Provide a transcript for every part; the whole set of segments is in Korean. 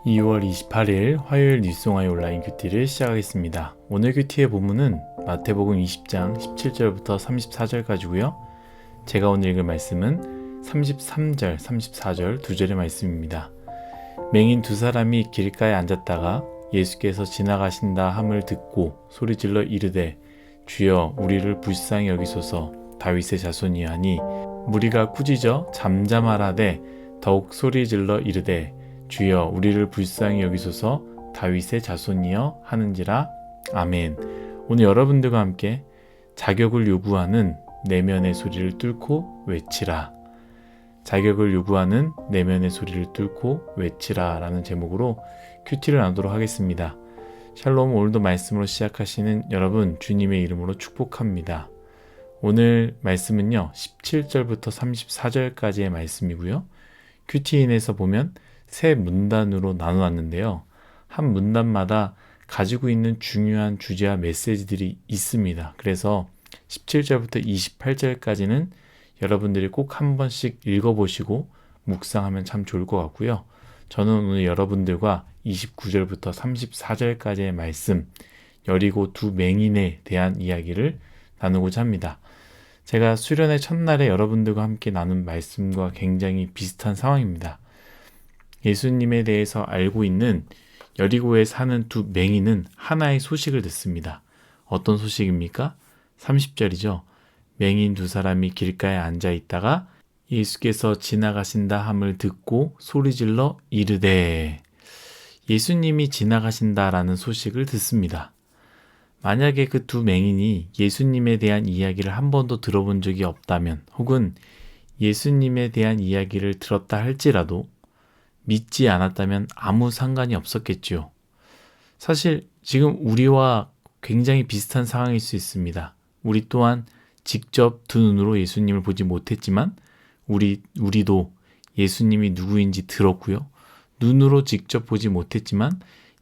2월 28일 화요일 뉴스송아이 온라인 큐티를 시작하겠습니다. 오늘 큐티의 본문은 마태복음 20장 17절부터 34절까지고요. 제가 오늘 읽을 말씀은 33절, 34절 두 절의 말씀입니다. 맹인 두 사람이 길가에 앉았다가 예수께서 지나가신다 함을 듣고 소리질러 이르되 주여 우리를 불쌍히 여기소서 다윗의 자손이여 하니 무리가 꾸짖어 잠잠하라되 더욱 소리질러 이르되 주여 우리를 불쌍히 여기소서 다윗의 자손이여 하는지라. 아멘. 오늘 여러분들과 함께 자격을 요구하는 내면의 소리를 뚫고 외치라. 자격을 요구하는 내면의 소리를 뚫고 외치라 라는 제목으로 큐티를 나누도록 하겠습니다. 샬롬. 오늘도 말씀으로 시작하시는 여러분 주님의 이름으로 축복합니다. 오늘 말씀은요 17절부터 34절까지의 말씀이고요. 큐티인에서 보면 세 문단으로 나눠놨는데요. 한 문단마다 가지고 있는 중요한 주제와 메시지들이 있습니다. 그래서 17절부터 28절까지는 여러분들이 꼭 한 번씩 읽어보시고 묵상하면 참 좋을 것 같고요. 저는 오늘 여러분들과 29절부터 34절까지의 말씀, 여리고 두 맹인에 대한 이야기를 나누고자 합니다. 제가 수련의 첫날에 여러분들과 함께 나눈 말씀과 굉장히 비슷한 상황입니다. 예수님에 대해서 알고 있는 여리고에 사는 두 맹인은 하나의 소식을 듣습니다. 어떤 소식입니까? 30절이죠. 맹인 두 사람이 길가에 앉아 있다가 예수께서 지나가신다 함을 듣고 소리질러 이르되, 예수님이 지나가신다라는 소식을 듣습니다. 만약에 그 두 맹인이 예수님에 대한 이야기를 한 번도 들어본 적이 없다면, 혹은 예수님에 대한 이야기를 들었다 할지라도 믿지 않았다면 아무 상관이 없었겠죠. 사실 지금 우리와 굉장히 비슷한 상황일 수 있습니다. 우리 또한 직접 두 눈으로 예수님을 보지 못했지만 우리도 예수님이 누구인지 들었고요. 눈으로 직접 보지 못했지만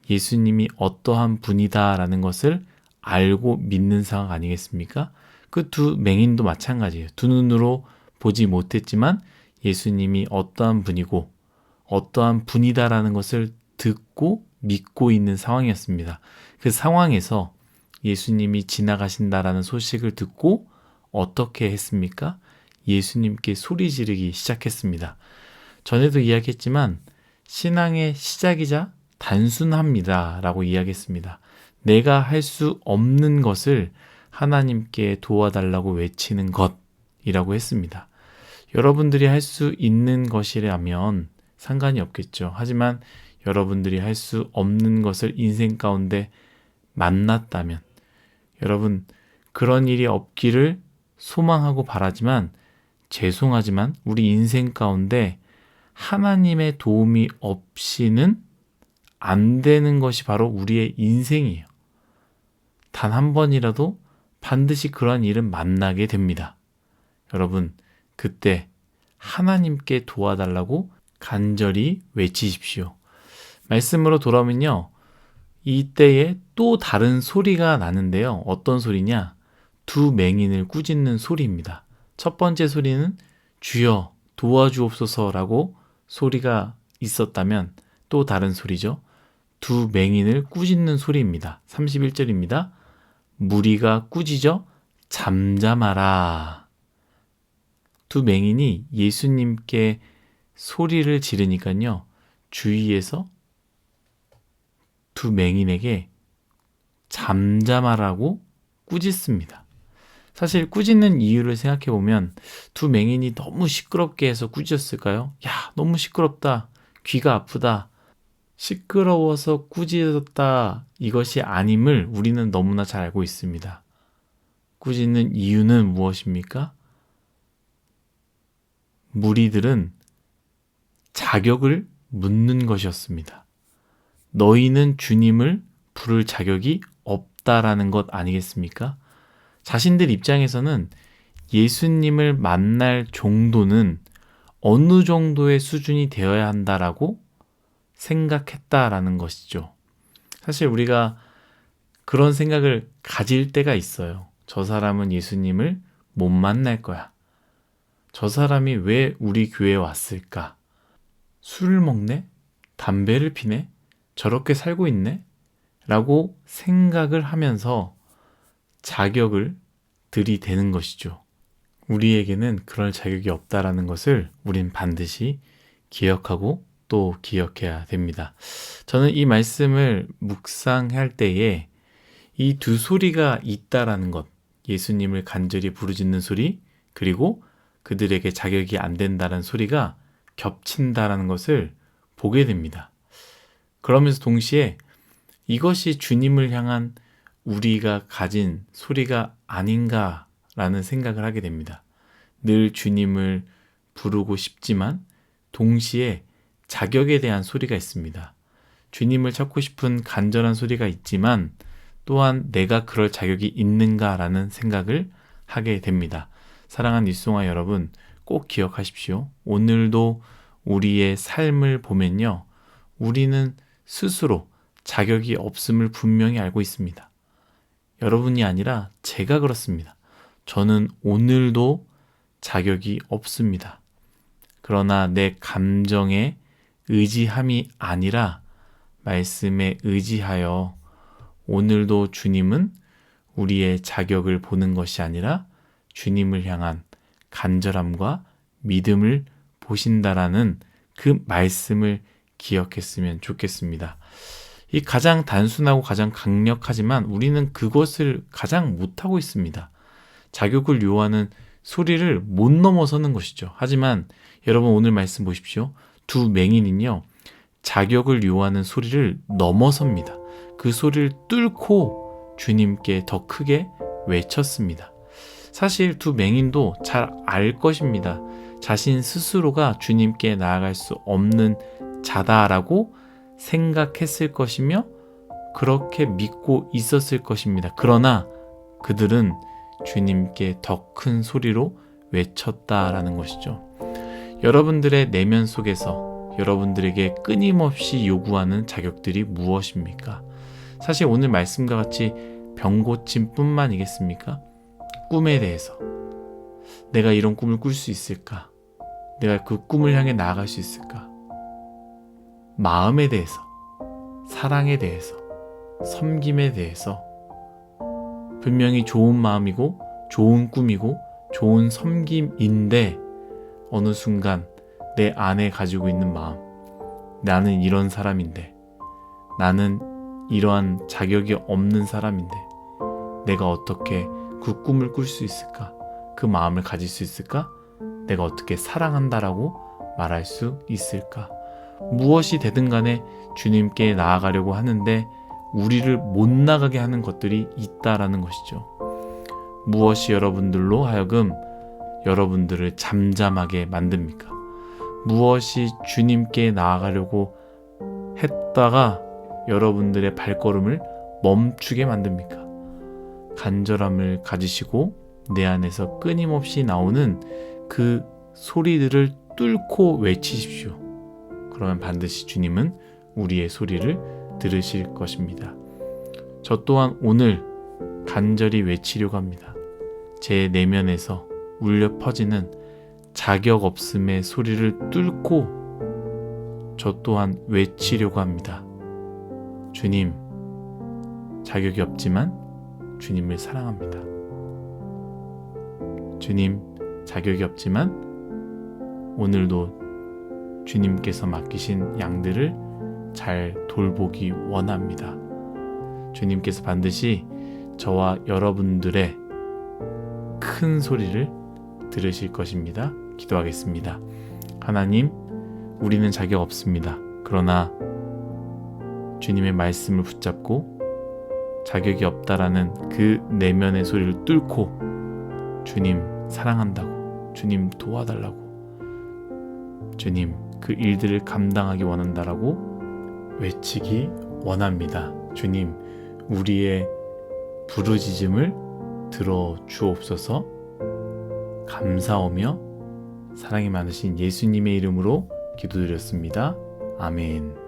예수님이 어떠한 분이다라는 것을 알고 믿는 상황 아니겠습니까? 그 두 맹인도 마찬가지예요. 두 눈으로 보지 못했지만 예수님이 어떠한 분이고 어떠한 분이다라는 것을 듣고 믿고 있는 상황이었습니다. 그 상황에서 예수님이 지나가신다라는 소식을 듣고 어떻게 했습니까? 예수님께 소리 지르기 시작했습니다. 전에도 이야기했지만 신앙의 시작이자 단순합니다 라고 이야기했습니다. 내가 할 수 없는 것을 하나님께 도와달라고 외치는 것이라고 했습니다. 여러분들이 할 수 있는 것이라면 상관이 없겠죠. 하지만 여러분들이 할 수 없는 것을 인생 가운데 만났다면, 여러분 그런 일이 없기를 소망하고 바라지만 죄송하지만 우리 인생 가운데 하나님의 도움이 없이는 안 되는 것이 바로 우리의 인생이에요. 단 한 번이라도 반드시 그러한 일은 만나게 됩니다. 여러분 그때 하나님께 도와달라고 간절히 외치십시오. 말씀으로 돌아오면요. 이때에 또 다른 소리가 나는데요. 어떤 소리냐? 두 맹인을 꾸짖는 소리입니다. 첫 번째 소리는 주여 도와주옵소서라고 소리가 있었다면 또 다른 소리죠. 두 맹인을 꾸짖는 소리입니다. 31절입니다. 무리가 꾸짖어 잠잠하라. 두 맹인이 예수님께 소리를 지르니까요. 주위에서 두 맹인에게 잠잠하라고 꾸짖습니다. 사실 꾸짖는 이유를 생각해보면 두 맹인이 너무 시끄럽게 해서 꾸짖었을까요? 야, 너무 시끄럽다. 귀가 아프다. 시끄러워서 꾸짖었다. 이것이 아님을 우리는 너무나 잘 알고 있습니다. 꾸짖는 이유는 무엇입니까? 무리들은 자격을 묻는 것이었습니다. 너희는 주님을 부를 자격이 없다라는 것 아니겠습니까? 자신들 입장에서는 예수님을 만날 정도는 어느 정도의 수준이 되어야 한다라고 생각했다라는 것이죠. 사실 우리가 그런 생각을 가질 때가 있어요. 저 사람은 예수님을 못 만날 거야. 저 사람이 왜 우리 교회에 왔을까? 술을 먹네? 담배를 피네? 저렇게 살고 있네? 라고 생각을 하면서 자격을 들이대는 것이죠. 우리에게는 그럴 자격이 없다라는 것을 우린 반드시 기억하고 또 기억해야 됩니다. 저는 이 말씀을 묵상할 때에 이 두 소리가 있다라는 것, 예수님을 간절히 부르짖는 소리, 그리고 그들에게 자격이 안 된다는 소리가 겹친다라는 것을 보게 됩니다. 그러면서 동시에 이것이 주님을 향한 우리가 가진 소리가 아닌가라는 생각을 하게 됩니다. 늘 주님을 부르고 싶지만 동시에 자격에 대한 소리가 있습니다. 주님을 찾고 싶은 간절한 소리가 있지만 또한 내가 그럴 자격이 있는가라는 생각을 하게 됩니다. 사랑하는 일송아 여러분, 꼭 기억하십시오. 오늘도 우리의 삶을 보면요, 우리는 스스로 자격이 없음을 분명히 알고 있습니다. 여러분이 아니라 제가 그렇습니다. 저는 오늘도 자격이 없습니다. 그러나 내 감정에 의지함이 아니라 말씀에 의지하여 오늘도 주님은 우리의 자격을 보는 것이 아니라 주님을 향한 간절함과 믿음을 보신다라는 그 말씀을 기억했으면 좋겠습니다. 이 가장 단순하고 가장 강력하지만 우리는 그것을 가장 못하고 있습니다. 자격을 요하는 소리를 못 넘어서는 것이죠. 하지만 여러분 오늘 말씀 보십시오. 두 맹인은요, 자격을 요하는 소리를 넘어섭니다. 그 소리를 뚫고 주님께 더 크게 외쳤습니다. 사실 두 맹인도 잘 알 것입니다. 자신 스스로가 주님께 나아갈 수 없는 자다라고 생각했을 것이며 그렇게 믿고 있었을 것입니다. 그러나 그들은 주님께 더 큰 소리로 외쳤다라는 것이죠. 여러분들의 내면 속에서 여러분들에게 끊임없이 요구하는 자격들이 무엇입니까? 사실 오늘 말씀과 같이 병고침뿐만이겠습니까? 꿈에 대해서 내가 이런 꿈을 꿀 수 있을까? 내가 그 꿈을 향해 나아갈 수 있을까? 마음에 대해서, 사랑에 대해서, 섬김에 대해서 분명히 좋은 마음이고 좋은 꿈이고 좋은 섬김인데 어느 순간 내 안에 가지고 있는 마음, 나는 이런 사람인데, 나는 이러한 자격이 없는 사람인데 내가 어떻게 그 꿈을 꿀 수 있을까? 그 마음을 가질 수 있을까? 내가 어떻게 사랑한다라고 말할 수 있을까? 무엇이 되든 간에 주님께 나아가려고 하는데 우리를 못 나가게 하는 것들이 있다라는 것이죠. 무엇이 여러분들로 하여금 여러분들을 잠잠하게 만듭니까? 무엇이 주님께 나아가려고 했다가 여러분들의 발걸음을 멈추게 만듭니까? 간절함을 가지시고 내 안에서 끊임없이 나오는 그 소리들을 뚫고 외치십시오. 그러면 반드시 주님은 우리의 소리를 들으실 것입니다. 저 또한 오늘 간절히 외치려고 합니다. 제 내면에서 울려 퍼지는 자격 없음의 소리를 뚫고 저 또한 외치려고 합니다. 주님, 자격이 없지만 주님을 사랑합니다. 주님, 자격이 없지만 오늘도 주님께서 맡기신 양들을 잘 돌보기 원합니다. 주님께서 반드시 저와 여러분들의 큰 소리를 들으실 것입니다. 기도하겠습니다. 하나님, 우리는 자격 없습니다. 그러나 주님의 말씀을 붙잡고 자격이 없다라는 그 내면의 소리를 뚫고 주님 사랑한다고, 주님 도와달라고, 주님 그 일들을 감당하기 원한다라고 외치기 원합니다. 주님, 우리의 부르짖음을 들어 주옵소서. 감사하며 사랑이 많으신 예수님의 이름으로 기도드렸습니다. 아멘.